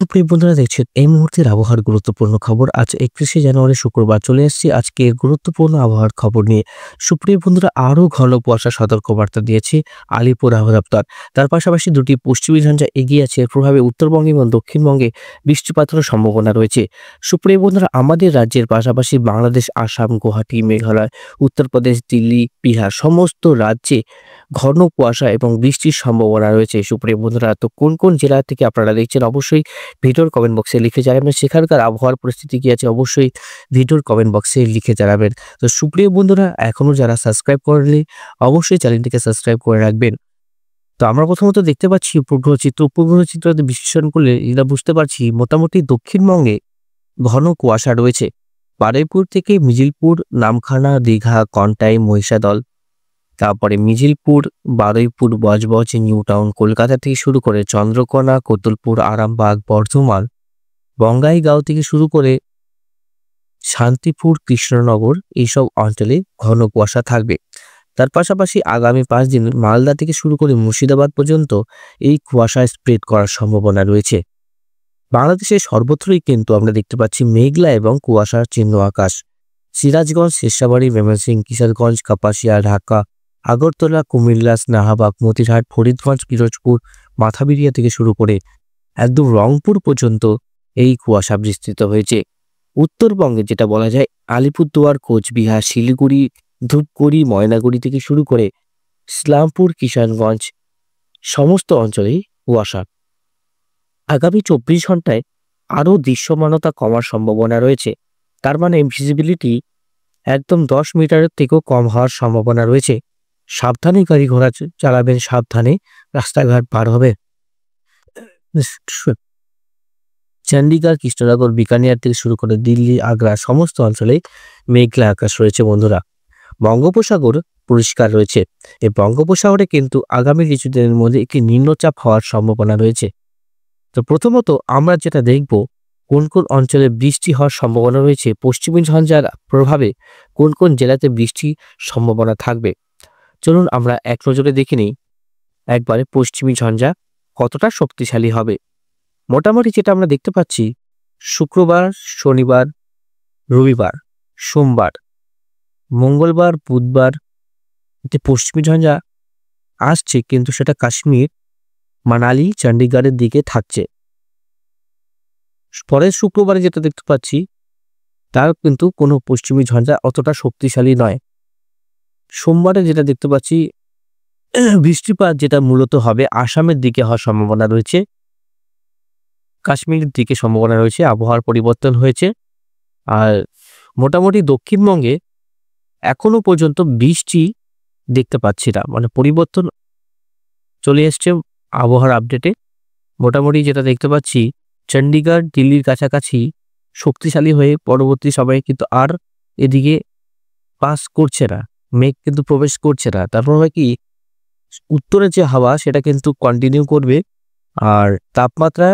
সুপ্রিয় বন্ধুরা, দেখছেন এই মুহূর্তের আবহাওয়ার গুরুত্বপূর্ণ খবর। আজ 31শে জানুয়ারি শুক্রবার চলে এসেছি আজকের গুরুত্বপূর্ণ আবহাওয়ার খবর নিয়ে। সুপ্রিয় বন্ধুরা, আরও ঘন কুয়াশা সতর্কবার্তা দিয়েছে আলিপুর আবহাওয়া দপ্তর। তার পাশাপাশি দুটি পশ্চিমী ঝঞ্ঝা এগিয়ে আছে, এর প্রভাবে উত্তরবঙ্গে এবং দক্ষিণবঙ্গে বৃষ্টিপাতেরও সম্ভাবনা রয়েছে। সুপ্রিয় বন্ধুরা, আমাদের রাজ্যের পাশাপাশি বাংলাদেশ, আসাম, গুয়াহাটি, মেঘালয়, উত্তরপ্রদেশ, দিল্লি, বিহার সমস্ত রাজ্যে ঘন কুয়াশা এবং বৃষ্টির সম্ভাবনা রয়েছে। সুপ্রিয় বন্ধুরা, তো কোন কোন জেলা থেকে আপনারা দেখছেন অবশ্যই ভিডিওর কমেন্ট বক্সে লিখে জানাবেন। সেখানকার আবহাওয়ার পরিস্থিতি কি আছে অবশ্যই ভিডিওর কমেন্ট বক্সে লিখে জানাবেন। তো সুপ্রিয় বন্ধুরা, এখনও যারা সাবস্ক্রাইব করেননি অবশ্যই চ্যানেলটিকে সাবস্ক্রাইব করে রাখবেন। তো আমরা প্রথমত দেখতে পাচ্ছি উপগ্রহ চিত্রতে বিশ্লেষণ করলে এটা বুঝতে পারছি মোটামুটি দক্ষিণবঙ্গে ঘন কুয়াশা রয়েছে। বারুইপুর থেকে মিজিলপুর, নামখানা, দীঘা, কন্টাই, মহিষাদল, তারপরে মিজিলপুর, বারুইপুর, বজবজ, নিউ টাউন, কলকাতা থেকে শুরু করে চন্দ্রকোনা, কোতুলপুর, আরামবাগ, বর্ধমান, বঙ্গাইগাঁও থেকে শুরু করে শান্তিপুর, কৃষ্ণনগর এইসব অঞ্চলে ঘন কুয়াশা থাকবে। তার পাশাপাশি আগামী 5 দিন মালদা থেকে শুরু করে মুর্শিদাবাদ পর্যন্ত এই কুয়াশায় স্প্রেড করার সম্ভাবনা রয়েছে। বাংলাদেশের সর্বত্রই কিন্তু আমরা দেখতে পাচ্ছি মেঘলা এবং কুয়াশার চিহ্ন আকাশ। সিরাজগঞ্জ, শেরশাবাড়ি, ময়মনসিংহ, কিশোরগঞ্জ, কাপাসিয়া, ঢাকা, আগরতলা, কুমিল্লা, স্নাহাবাগ, মতিরহাট, ফরিদগঞ্জ, পিরোজপুর, মাথাবিরিয়া থেকে শুরু করে একদম রংপুর পর্যন্ত এই কুয়াশা বিস্তৃত হয়েছে। উত্তরবঙ্গে যেটা বলা যায় আলিপুরদুয়ার, কোচবিহার, শিলিগুড়ি, ধূপগুড়ি, ময়নাগুড়ি থেকে শুরু করে ইসলামপুর, কিষানগঞ্জ সমস্ত অঞ্চলেই কুয়াশা। আগামী 24 ঘন্টায় আরও দৃশ্যমানতা কমার সম্ভাবনা রয়েছে। তার মানে ভিজিবিলিটি একদম 10 মিটারের থেকেও কম হওয়ার সম্ভাবনা রয়েছে। সাবধানে গাড়ি ঘোড়া চালাবেন, সাবধানে রাস্তাঘাট পার হবে। চণ্ডীগড়, কৃষ্ণনগর, বিকানিয়ার থেকে শুরু করে দিল্লি, আগ্রা সমস্ত অঞ্চলে মেঘলা আকাশ রয়েছে। বন্ধুরা, বঙ্গোপসাগর পরিষ্কার রয়েছে। এই বঙ্গোপসাগরে কিন্তু আগামী কিছুদিনের মধ্যে একটি নিম্নচাপ হওয়ার সম্ভাবনা রয়েছে। তো প্রথমত আমরা যেটা দেখব কোন কোন অঞ্চলে বৃষ্টি হওয়ার সম্ভাবনা রয়েছে, পশ্চিমী ঝঞ্ঝার প্রভাবে কোন কোন জেলাতে বৃষ্টির সম্ভাবনা থাকবে। চলুন আমরা এক নজরে দেখে নিই একবারে পশ্চিমী ঝঞ্ঝা কতটা শক্তিশালী হবে। মোটামুটি যেটা আমরা দেখতে পাচ্ছি শুক্রবার, শনিবার, রবিবার, সোমবার, মঙ্গলবার, বুধবার একটি পশ্চিমী ঝঞ্ঝা আসছে, কিন্তু সেটা কাশ্মীর, মানালি, চণ্ডীগড়ের দিকে থাকছে। পরের শুক্রবারে যেটা দেখতে পাচ্ছি তার কিন্তু কোনো পশ্চিমী ঝঞ্ঝা অতটা শক্তিশালী নয়। সোমবারে যেটা দেখতে পাচ্ছি বৃষ্টিপাত যেটা মূলত হবে আসামের দিকে হওয়ার সম্ভাবনা রয়েছে, কাশ্মীরের দিকে সম্ভাবনা রয়েছে। আবহাওয়ার পরিবর্তন হয়েছে। আর মোটামুটি দক্ষিণবঙ্গে এখনো পর্যন্ত বৃষ্টি দেখতে পাচ্ছি না, মানে পরিবর্তন চলে এসছে আবহাওয়ার আপডেটে। মোটামুটি যেটা দেখতে পাচ্ছি চণ্ডীগড়, দিল্লির কাছাকাছি শক্তিশালী হয়ে পরবর্তী সময়ে কিন্তু আর এদিকে পাস করছে না, মেঘ কিন্তু প্রবেশ করছে না। তারপর হয় কি উত্তরের যে হাওয়া সেটা কিন্তু কন্টিনিউ করবে, আর তাপমাত্রা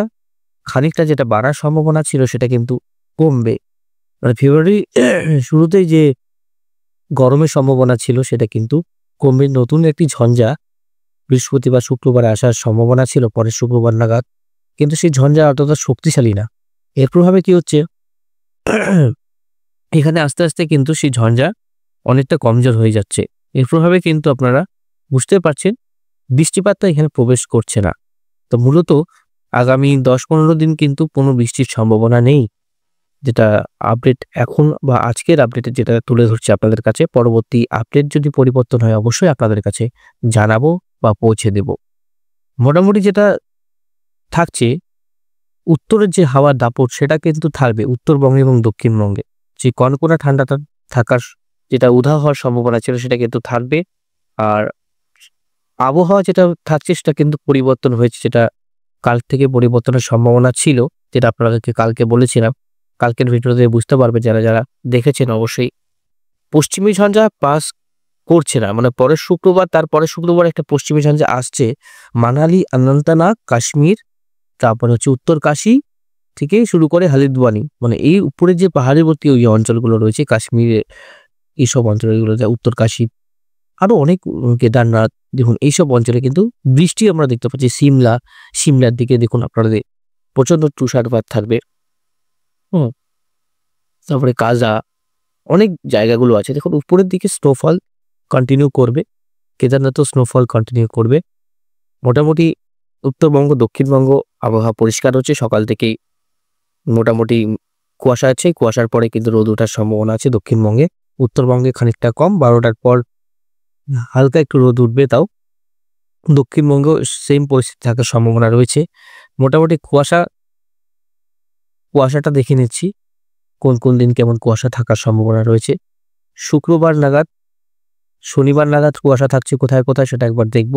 খানিকটা যেটা বাড়ার সম্ভাবনা ছিল সেটা কিন্তু কমবে। মানে ফেব্রুয়ারি শুরুতেই যে গরমের সম্ভাবনা ছিল সেটা কিন্তু কমবে। নতুন একটি ঝঞ্ঝা বৃহস্পতিবার, শুক্রবারে আসার সম্ভাবনা ছিল পরের শুক্রবার নাগাদ, কিন্তু সেই ঝঞ্ঝা অতটা শক্তিশালী না। এর প্রভাবে কি হচ্ছে এখানে আস্তে আস্তে কিন্তু সেই ঝঞ্ঝা অনেকটা কমজোর হয়ে যাচ্ছে। এর প্রভাবে কিন্তু আপনারা বুঝতে পারছেন বৃষ্টিপাতটা এখানে প্রবেশ করছে না। তো মূলত আগামী 10-15 দিন কিন্তু কোনো বৃষ্টির সম্ভাবনা নেই, যেটা আপডেট এখন বা আজকের আপডেটে যেটা তুলে ধরছে আপনাদের কাছে। পরবর্তী আপডেট যদি পরিবর্তন হয় অবশ্যই আপনাদের কাছে জানাবো বা পৌঁছে দেব। মোটামুটি যেটা থাকছে উত্তরের যে হাওয়ার দাপট সেটা কিন্তু থাকবে উত্তরবঙ্গে এবং দক্ষিণবঙ্গে। যে কনকনা ঠান্ডাটা থাকার যেটা উধাও হওয়ার সম্ভাবনা ছিল সেটা কিন্তু থাকবে। আর আবহাওয়া যেটা থাকছে সেটা কিন্তু পরিবর্তন হয়েছে, যেটা কাল থেকে পরিবর্তনের সম্ভাবনা ছিল, যেটা আপনাদেরকে কালকে বলেছিলাম। কালকের ভিডিওতে বুঝতে পারবে যারা যারা দেখেছেন অবশ্যই। পশ্চিমী ঝঞ্ঝা পাস করছে না, মানে পরের শুক্রবার, তারপরে শুক্রবার একটা পশ্চিমী ঝঞ্ঝা আসছে মানালি, অনন্তনাগ, কাশ্মীর, তারপরে হচ্ছে উত্তর কাশী থেকে শুরু করে হালিদওয়ানি, মানে এই উপরে যে পাহাড়িবর্তী ওই অঞ্চলগুলো রয়েছে কাশ্মীরে, এইসব অঞ্চলগুলো যা উত্তর কাশী আরো অনেক, কেদারনাথ, দেখুন এইসব অঞ্চলে কিন্তু বৃষ্টি আমরা দেখতে পাচ্ছি। সিমলার দিকে দেখুন আপনারা প্রচণ্ড তুষারপাত থাকবে। হুম, তারপরে কাজা, অনেক জায়গাগুলো আছে। দেখুন উপরের দিকে স্নোফল কন্টিনিউ করবে, কেদারনাথও স্নোফল কন্টিনিউ করবে। মোটামুটি উত্তরবঙ্গ, দক্ষিণবঙ্গ আবহাওয়া পরিষ্কার হচ্ছে সকাল থেকেই। মোটামুটি কুয়াশা আছে, কুয়াশার পরে কিন্তু রোদ ওঠার সম্ভাবনা আছে দক্ষিণবঙ্গে। উত্তরবঙ্গে খানিকটা কম, ১২টার পর হালকা একটু রোদ উঠবে তাও। দক্ষিণবঙ্গেও সেম পরিস্থিতি থাকার সম্ভাবনা রয়েছে। মোটামুটি কুয়াশাটা দেখে নিচ্ছি কোন কোন দিন কেমন কুয়াশা থাকার সম্ভাবনা রয়েছে। শুক্রবার নাগাদ, শনিবার নাগাদ কুয়াশা থাকছে কোথায় কোথায় সেটা একবার দেখব।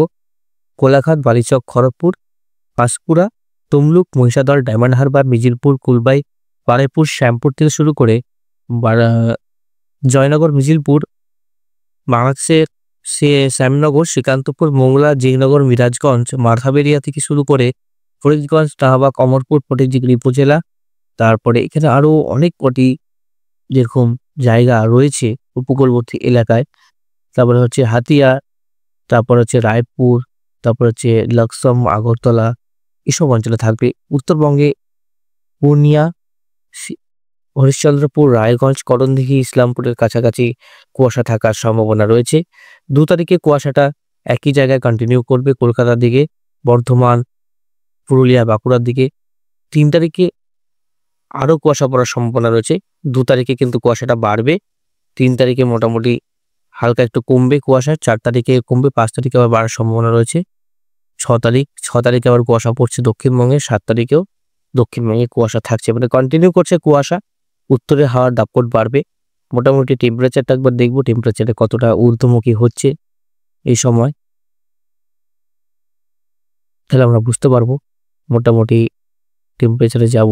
কোলাঘাট, বালিচক, খড়গপুর, পাঁশকুড়া, তমলুক, মহিষাদল, ডায়মন্ড হারবার, মিজিলপুর, কুলবাই, বারুইপুর, শ্যামপুর থেকে শুরু করে জয়নগর, মিজিলপুর, বাংলাদেশের শ্যামনগর, শ্রীকান্তপুর, মোংলা, জিনগর, মিরাজগঞ্জ, মারহাবেড়িয়া থেকে শুরু করে ফরিদগঞ্জ, শাহবাগ, অমরপুর, ফটিকছড়ি উপজেলা। তারপরে এখানে আরো অনেক কটি যেরকম জায়গা রয়েছে উপকূলবর্তী এলাকায়। তারপরে হচ্ছে হাতিয়া, তারপর হচ্ছে রায়পুর, তারপর হচ্ছে লাকসাম, আগরতলা, এসব অঞ্চলে থাকবে। উত্তরবঙ্গে পূর্ণিয়া, হরিশ্চন্দ্রপুর, রায়গঞ্জ, করণদিঘি, ইসলামপুরের কাছাকাছি কুয়াশা থাকার সম্ভাবনা রয়েছে। ২ তারিখে কুয়াশাটা একই জায়গায় কন্টিনিউ করবে কলকাতার দিকে, বর্ধমান, পুরুলিয়া, বাঁকুড়ার দিকে। ৩ তারিখে আরও কুয়াশা পড়ার সম্ভাবনা রয়েছে। ২ তারিখে কিন্তু কুয়াশাটা বাড়বে। ৩ তারিখে মোটামুটি হালকা একটু কমবে কুয়াশা, ৪ তারিখে কমবে, ৫ তারিখে আবার বাড়ার সম্ভাবনা রয়েছে। ৬ তারিখে আবার কুয়াশা পড়ছে দক্ষিণবঙ্গে, ৭ তারিখেও দক্ষিণবঙ্গে কুয়াশা থাকছে, মানে কন্টিনিউ করছে কুয়াশা। উত্তরে হাওয়ার দাপট বাড়বে। মোটামুটি টেম্পারেচারটা একবার দেখব, টেম্পারেচারে কতটা ঊর্ধ্বমুখী হচ্ছে এই সময়, তাহলে আমরা বুঝতে পারবো। মোটামুটি টেম্পারেচারে যাব,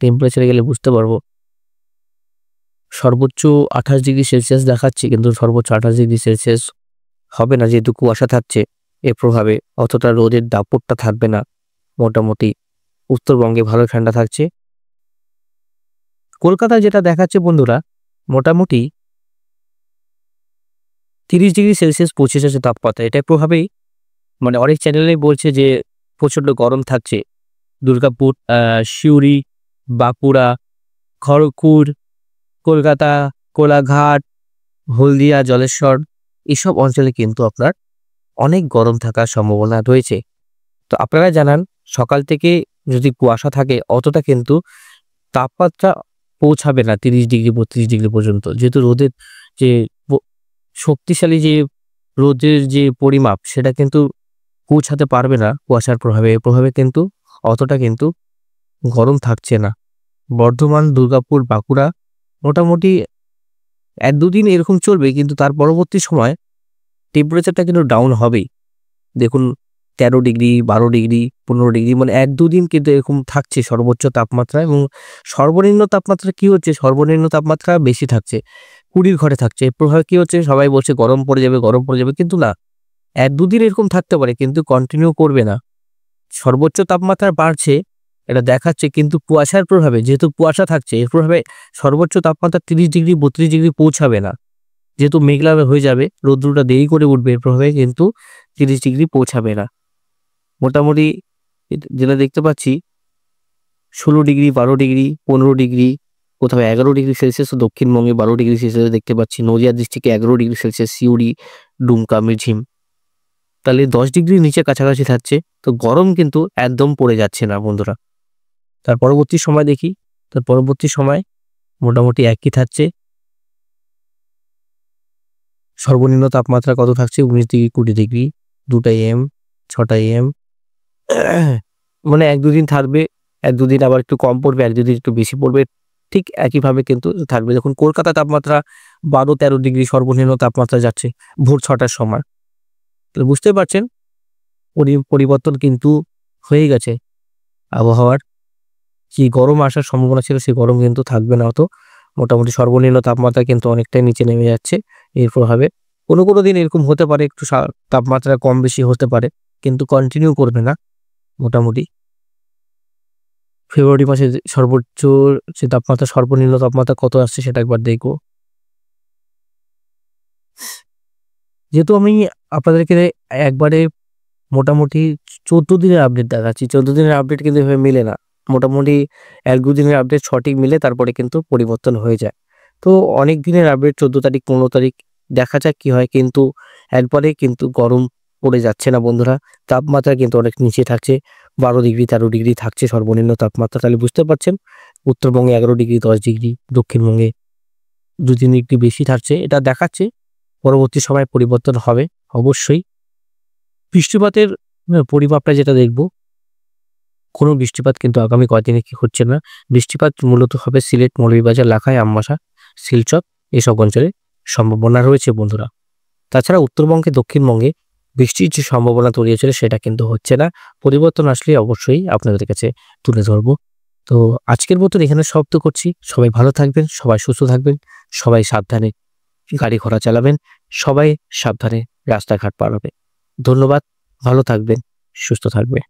টেম্পারেচারে গেলে বুঝতে পারবো। সর্বোচ্চ ২৮°C দেখাচ্ছে, কিন্তু সর্বোচ্চ ২৮°C হবে না, যেহেতু কুয়াশা থাকছে। এর প্রভাবে অতটা রোদের দাপটটা থাকবে না। মোটামুটি উত্তরবঙ্গে ভালো ঠান্ডা থাকছে। কলকাতায় যেটা দেখাচ্ছে বন্ধুরা, মোটামুটি ৩০°C পৌঁছে যাচ্ছে তাপমাত্রা। এটার প্রভাবেই মানে অনেক চ্যানেলেই বলছে যে প্রচণ্ড গরম থাকছে। দুর্গাপুর, সিউড়ি, বাঁকুড়া, খড়গপুর, কলকাতা, কোলাঘাট, হলদিয়া, জলেশ্বর, এসব অঞ্চলে কিন্তু আপনার অনেক গরম থাকার সম্ভাবনা রয়েছে। তো আপনারা জানান, সকাল থেকে যদি কুয়াশা থাকে অতটা কিন্তু তাপমাত্রা পৌঁছাবে না ৩০°, ৩২° পর্যন্ত, যেহেতু রোদের যে শক্তিশালী যে রোদের যে পরিমাপ সেটা কিন্তু পৌঁছাতে পারবে না কুয়াশার প্রভাবে। এর প্রভাবে কিন্তু অতটা কিন্তু গরম থাকছে না। বর্ধমান, দুর্গাপুর, বাঁকুড়া মোটামুটি ১-২ দিন এরকম চলবে, কিন্তু তার পরবর্তী সময় টেম্পারেচারটা কিন্তু ডাউন হবেই। দেখুন ১৩°, ১২°, ১৫°, মানে ১-২ দিন কিন্তু এরকম থাকছে সর্বোচ্চ তাপমাত্রা। এবং সর্বনিম্ন তাপমাত্রা কি হচ্ছে, সর্বনিম্ন তাপমাত্রা বেশি থাকছে, ২০ ঘরে থাকছে। এর প্রভাবে কি হচ্ছে, সবাই বলছে গরম পড়ে যাবে, গরম পড়ে যাবে, কিন্তু না, ১-২ দিন এরকম থাকতে পারে, কিন্তু কন্টিনিউ করবে না। সর্বোচ্চ তাপমাত্রা বাড়ছে এটা দেখাচ্ছে, কিন্তু কুয়াশার প্রভাবে, যেহেতু কুয়াশা থাকছে, এর প্রভাবে সর্বোচ্চ তাপমাত্রা ৩০°, ৩২° পৌঁছাবে না। যেহেতু মেঘলা হয়ে যাবে, রৌদ্রটা দেরি করে উঠবে, এর প্রভাবে কিন্তু ৩০° পৌঁছাবে না। মোটামুটি যেটা দেখতে পাচ্ছি ১৬°, ১২°, ১৫°, কোথাও ১১°C, দক্ষিণবঙ্গে ১২°C দেখতে পাচ্ছি। নদিয়া ডিস্ট্রিক্টে ১১°C, সিউড়ি, ডুমকা, মিরঝিম, তাহলে ১০°র নিচে কাছাকাছি থাকছে। তো গরম কিন্তু একদম পড়ে যাচ্ছে না বন্ধুরা। তার পরবর্তী সময় দেখি, তার পরবর্তী সময় মোটামুটি একই থাকছে। সর্বনিম্ন তাপমাত্রা কত থাকছে, ১৯°, ২০°, 2টা AM, 6টা AM, মানে ১-২ দিন থাকবে। ১-২ দিন আবার একটু কম পড়বে, ১-২ দিন একটু বেশি পড়বে, ঠিক একইভাবে কিন্তু থাকবে। দেখুন কলকাতা তাপমাত্রা ১২-১৩° সর্বনিম্ন তাপমাত্রা যাচ্ছে ভোর ৬টার সময়। তো বুঝতে পারছেন পরিবর্তন কিন্তু হয়ে গেছে আবহাওয়ার। যে গরম আসার সম্ভাবনা ছিল সেই গরম কিন্তু থাকবে না অত। মোটামুটি সর্বনিম্ন তাপমাত্রা কিন্তু অনেকটাই নিচে নেমে যাচ্ছে এর প্রভাবে। কোনো কোনো দিন এরকম হতে পারে, একটু তাপমাত্রা কম বেশি হতে পারে, কিন্তু কন্টিনিউ করবে না। মোটামুটি ফেব্রুয়ারি মাসে সর্বোচ্চ যে তাপমাত্রা, সর্বনিম্ন তাপমাত্রা কত আসছে সেটা একবার দেখব। যেহেতু আমি আপনাদেরকে একবারে মোটামুটি 14 দিনের আপডেট দেখাচ্ছি। 14 দিনের আপডেট কিন্তু এভাবে মিলে না। মোটামুটি ১-২ দিনের আপডেট সঠিক মিলে তারপরে কিন্তু পরিবর্তন হয়ে যায়। তো অনেক দিনের আপডেট 14 তারিখ, 15 তারিখ দেখা যাক কি হয়। কিন্তু একবারেই কিন্তু গরম পড়ে যাচ্ছে না বন্ধুরা। তাপমাত্রা কিন্তু অনেক নিচে থাকছে। ১২ ডিগ্রি, ১৩ ডিগ্রি থাকছে সর্বনিম্ন তাপমাত্রা। তাহলে বুঝতে পারছেন উত্তরবঙ্গে 11 ডিগ্রি, 10 ডিগ্রি, দক্ষিণবঙ্গে ২-৩ ডিগ্রি বেশি থাকছে। এটা দেখাচ্ছে পরবর্তী সময়ে পরিবর্তন হবে অবশ্যই। বৃষ্টিপাতের পরিমাপটা যেটা দেখব, কোনো বৃষ্টিপাত কিন্তু আগামী কয়েকদিনে কি হচ্ছে না। বৃষ্টিপাত মূলত হবে সিলেট, মৌলভীবাজার, লাখাই, আমবাসা, শিলচর এসব অঞ্চলে সম্ভাবনা রয়েছে বন্ধুরা। তাছাড়া উত্তরবঙ্গে, দক্ষিণবঙ্গে বৃষ্টির যে সম্ভাবনা তৈরি হয়েছিল সেটা কিন্তু হচ্ছে না। পরিবর্তন আসলে অবশ্যই আপনাদের কাছে তুলে ধরবো। তো আজকের মতন এখানে সমাপ্ত করছি। সবাই ভালো থাকবেন, সবাই সুস্থ থাকবেন, সবাই সাবধানে গাড়ি ঘোড়া চালাবেন, সবাই সাবধানে রাস্তাঘাট পার হবে। ধন্যবাদ, ভালো থাকবেন, সুস্থ থাকবেন।